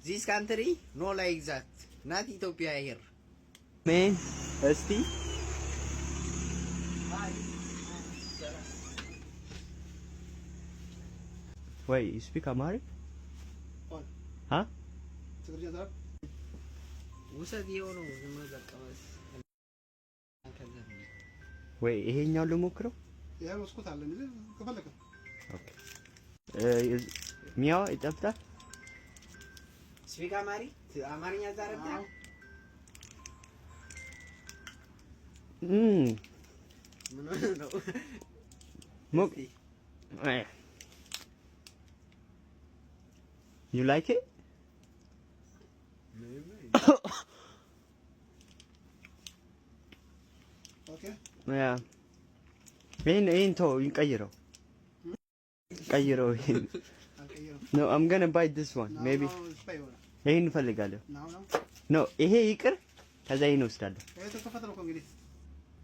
This country no like that. Not Ethiopia here. Man, እስቲ ወይ ስፒክ አማሪክ ሀ ውሰድ የሆነው ዝም ብሎ በቃ ወይ ይሄኛው ልሞክረው። ያ መስኮት አለ እንዴ ከፈለከ። ኦኬ ሚያው ይጠፍታል። ስፒክ አማርኛ ዛረዳ ምን ነው ሞክ You like it? Okay. Yeah. ይሄን ተው ይቀይረው። ቀይረው ይሄን። No, I'm going to buy this one. Maybe. ይሄን እፈልጋለሁ። No, ይሄ ይቅር ከዛ ይሄን ወስዳለሁ። ይሄ ተከፈተው እኮ እንግዲህ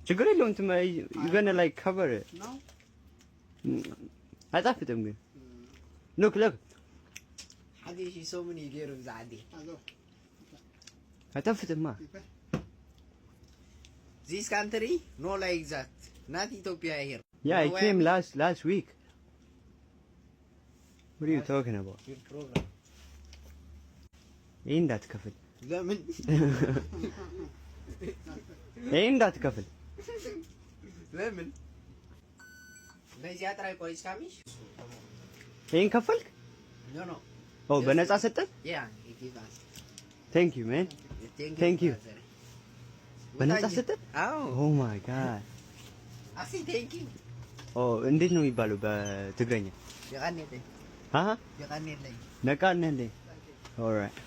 ችግር የለውም። You're going to like cover it. No. አይጣፍጥም ግን. Look. حدي شي سو من يديروا زعدي አይጣፍጥማ. This country no like that. Not Ethiopia here. Yeah, I came last week. What are you talking about? Your program. ይሄን እንዳትከፍል. ለምን? ይሄን እንዳትከፍል. ለምን? ለዚህ አጥራይ ቆይስ ካሚሽ? ይሄን ከፈልክ? No. Oh, በነፃ ሰጠን? Yeah, it is us. Thank you, man. Thank you. በነፃ ሰጠን? አዎ. Oh my god. አሲ thank you. Oh, እንዴት ነው የሚባለው በትግረኛ? የቃኔ ላይ አሃ የቃኔ ላይ ነቃነህ። All right.